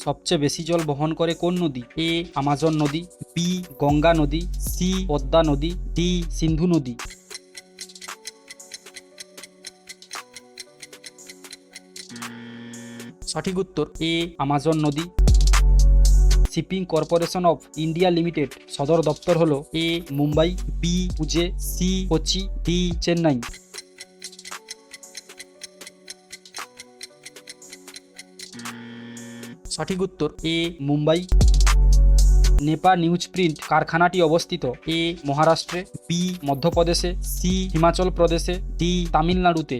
সবচেয়ে বেশি জল বহন করে কোন নদী? এ আমাজন নদী, বি গঙ্গা নদী, সি পদ্মা নদী, ডি সিন্ধু নদী। সঠিক উত্তর এ আমাজন নদী। Shipping corporation of India limited সদর দপ্তর হলো A Mumbai, B Pune, C Kochi, D Chennai. সঠিক উত্তর A Mumbai. Nepa news print কারখানাটি অবস্থিত এ মহারাষ্ট্রে, বি মধ্যপ্রদেশে, সি হিমাচল প্রদেশে, ডি তামিলনাড়ুতে।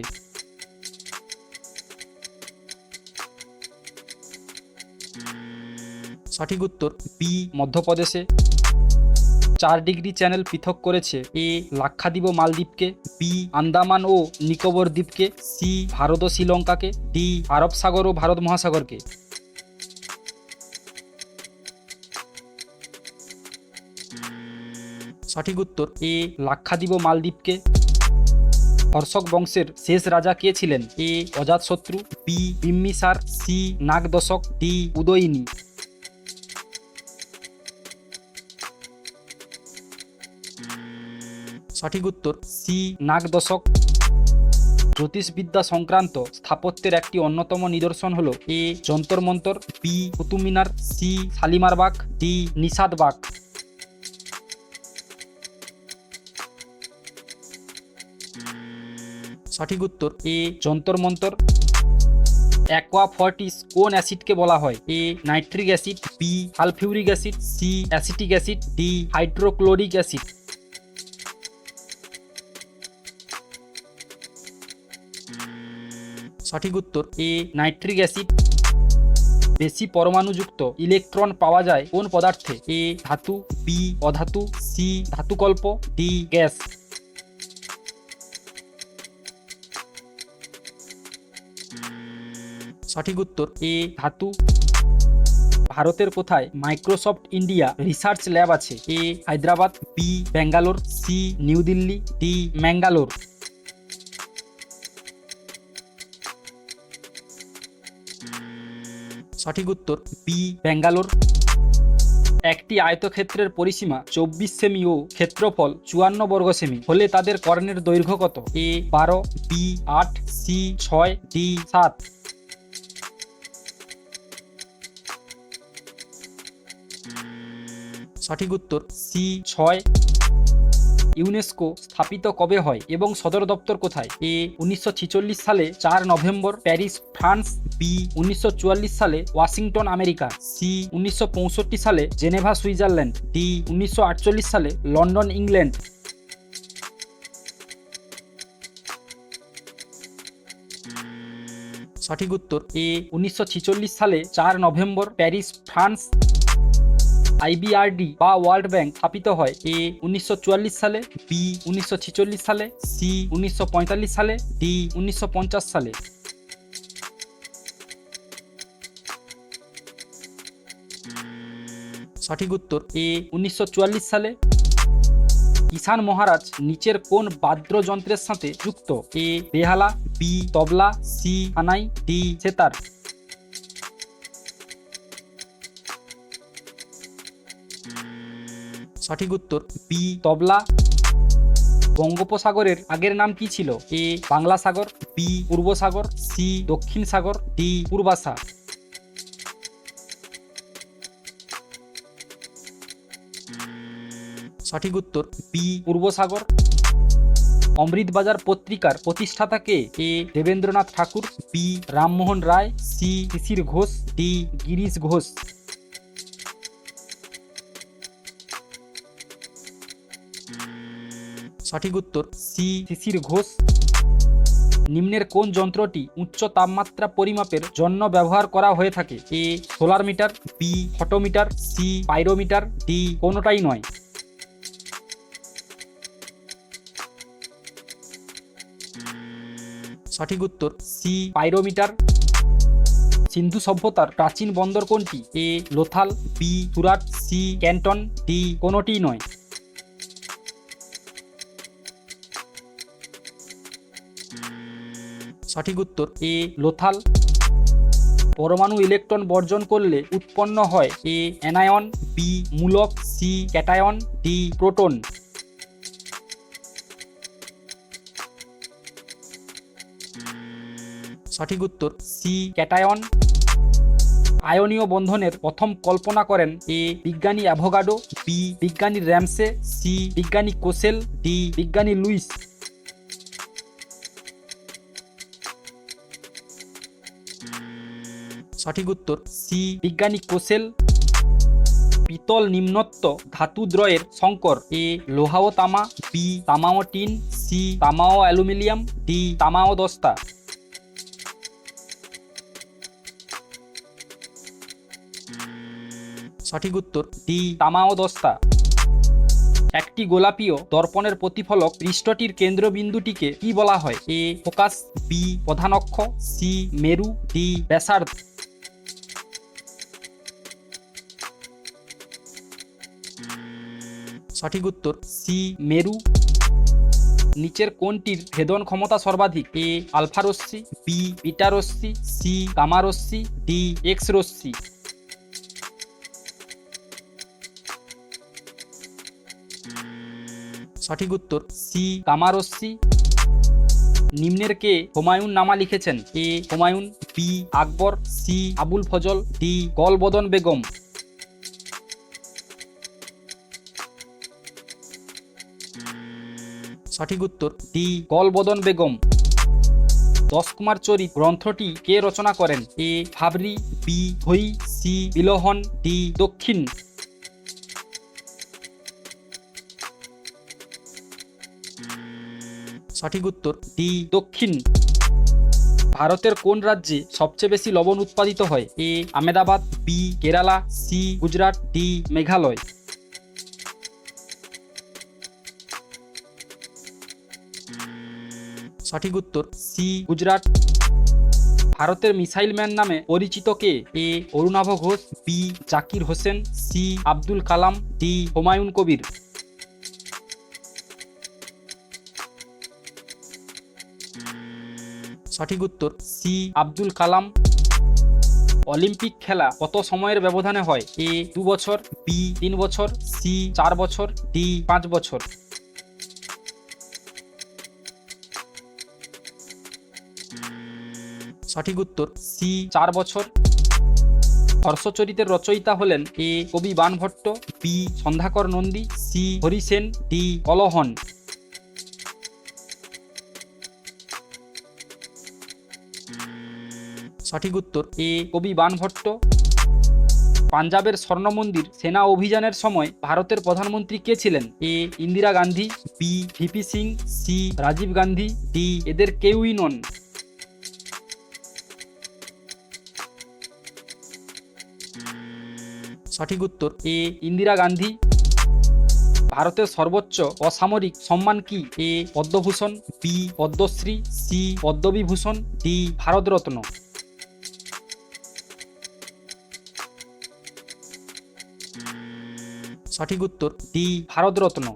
সঠিক উত্তর বি মধ্যপ্রদেশে। 4 ডিগ্রি চ্যানেল পৃথক করেছে এ লাক্ষাদ্বীপ ও মালদ্বীপকে, বি আন্দামান ও নিকোবর দ্বীপকে, সি ভারত ও শ্রীলঙ্কাকে, ডি আরব সাগর ও ভারত মহাসাগরকে। সঠিক উত্তর এ লাক্ষাদ্বীপ ও মালদ্বীপকে। হর্ষক বংশের শেষ রাজা কে ছিলেন? A Ajatashatru, B Bimbisara, C Nagadashaka, D Udayini. সঠিক উত্তর সি নাগদশক। জ্যোতিষবিদ্যা সংক্রান্ত স্থাপত্যের একটি অন্যতম নিদর্শন হল এ Jantar Mantar, B Qutub Minar, C Shalimar bug, D নিষাদ বাগ। সঠিক উত্তর এ যন্তর মন্তর। অ্যাকোয়া ফর্টিস কোন অ্যাসিডকে বলা হয়? A nitric acid, B sulphuric acid, C acetic acid, D hydrochloric acid. সঠিক উত্তর এ নাইট্রিক অ্যাসিড। বেশি পরমাণুযুক্ত ইলেকট্রন পাওয়া যায় কোন পদার্থে? এ ধাতু, বি অধাতু, সি ধাতুকল্প, ডি গ্যাস। সঠিক উত্তর এ ধাতু। ভারতের কোথায় মাইক্রোসফট ইন্ডিয়া রিসার্চ ল্যাব আছে? A Hyderabad, B Bangalore, C new Delhi, D Mangalore. সঠিক উত্তর বি ব্যাঙ্গালোর। একটি আয়তক্ষেত্রের পরিসীমা 24 সেমি ও ক্ষেত্রফল 54 বর্গ সেমি হলে তাদের কর্ণের দৈর্ঘ্য কত? এ 12, বি 8, সি 6, ডি 7। সঠিক উত্তর সি 6। ইউনেস্কো স্থাপিত কবে হয় এবং সদর দপ্তর কোথায়? এ 1946 সালে 4 নভেম্বর প্যারিস ফ্রান্স, বি 1944 সালে ওয়াশিংটন আমেরিকা, সি 1965 সালে জেনেভা সুইজারল্যান্ড, ডি 1948 সালে লন্ডন ইংল্যান্ড। সঠিক উত্তর এ 1946 সালে 4 নভেম্বর প্যারিস ফ্রান্স। আইবিআরডি বা ওয়ার্ল্ড ব্যাংক স্থাপিত হয়? এ 1944 সালে, বি 1946 সালে, সি 1945 সালে, ডি 1950 সালে। সঠিক উত্তর এ 1944 সালে। কিষান মহারাজ নিচের কোন বাদ্যযন্ত্রের সাথে যুক্ত? এ বেহালা, বি তবলা, সি সানাই, ডি সেতার। সঠিক উত্তর বি তবলা। বঙ্গোপসাগরের আগের নাম কি ছিল? এ বাংলা সাগর, বি পূর্ব সাগর, সি দক্ষিণ সাগর, ডি পূর্বাশা। সঠিক উত্তর বি পূর্ব সাগর। অমৃতবাজার পত্রিকার প্রতিষ্ঠাতা কে? এ দেবেন্দ্রনাথ ঠাকুর, বি রামমোহন রায়, সি শিশির ঘোষ, ডি গিরিশ ঘোষ। সঠিক উত্তর সি শিশির ঘোষ। নিম্নের কোন যন্ত্রটি উচ্চ তাপমাত্রা পরিমাপের জন্য ব্যবহার করা হয়ে থাকে? A solar meter, B photometer, C pyrometer, D কোনোটাই নয়। সঠিক উত্তর সি পাইরোমিটার। সিন্ধু সভ্যতার প্রাচীন বন্দর কোনটি? A Lothal, B Surat, C Canton, D কোনোটিই নয়। সঠিক উত্তর এ লোথাল। পরমাণু ইলেকট্রন বর্জন করলে উৎপন্ন হয় এ অ্যানায়ন, বি মূলক, সি ক্যাটায়ন, ডি প্রোটন। সঠিক উত্তর সি ক্যাটায়ন। আয়নীয় বন্ধনের প্রথম কল্পনা করেন এ বিজ্ঞানী অ্যাভোগাডো, বি বিজ্ঞানী র্যামসে, সি বিজ্ঞানী কোসেল, ডি বিজ্ঞানী লুইস। সঠিক উত্তর সি বিজ্ঞানী কোসেল। পিতল নিম্নত্ব ধাতুদ্রয়ের সংকর এ লোহা ও তামা, বি তামা ও টিন, সি তামা ও অ্যালুমিনিয়াম, ডি তামা ও দস্তা। সঠিক উত্তর ডি তামা ও দস্তা। একটি গোলাপীয় দর্পণের প্রতিফলক পৃষ্ঠটির কেন্দ্রবিন্দুটিকে কি বলা হয় এ ফোকাস, বি প্রধান অক্ষ, সি মেরু, ডি ব্যাসার্ধ। সঠিক উত্তর সি মেরু। নিচের কোনটির ভেদন ক্ষমতা সর্বাধিক এ আলফা রশ্মি, বি বিটা রশ্মি, সি গামা রশ্মি, ডি এক্স রশ্মি। সঠিক উত্তর সি গামা রশ্মি। নিম্নের কে হুমায়ুন নামা লিখেছেন এ হুমায়ুন, বি আকবর, সি আবুল ফজল, ডি গলবদন বেগম। সঠিক উত্তর ডি গলবদন বেগম। 10 কুমার চরিত গ্রন্থটি কে রচনা করেন এ ভাবরি, বি ধৈ, সি বিলোহন, ডি দক্ষিণ। সঠিক উত্তর ডি দক্ষিণ। ভারতের কোন রাজ্যে সবচেয়ে বেশি লবণ উৎপাদিত হয় A Ahmedabad, B Kerala, C Gujarat, D Meghalaya. সঠিক উত্তর সি গুজরাট। ভারতের মিসাইল ম্যান নামে পরিচিত কে A Arunabha Ghosh, B Zakir Hussain, C Abdul Kalam, D Humayun Kabir. সঠিক উত্তর সি আব্দুল কালাম। অলিম্পিক খেলা কত সময়ের ব্যবধানে হয় এ 2 বছর, বি 3 বছর, সি 4 বছর, ডি 5 বছর। সঠিক উত্তর সি 4 বছর। হর্ষচরিতের রচয়িতা হলেন এ কবি Banabhatta, B Sandhyakar Nandi, C Harisena, D Kalhana. সঠিক উত্তর এ কবি বাণভট্ট। পাঞ্জাবের স্বর্ণ মন্দির সেনা অভিযানের সময় ভারতের প্রধানমন্ত্রী কে ছিলেন A Indira Gandhi, B VP Singh, C Rajiv Gandhi, D এদের কেউই নন। সঠিক উত্তর এ ইন্দিরা গান্ধী। ভারতের সর্বোচ্চ অসামরিক সম্মান কি A Padma Bhushan, B Padma Shri, C Padma Vibhushan, D Bharat Ratna. সঠিক উত্তর ডি ভারতরত্ন।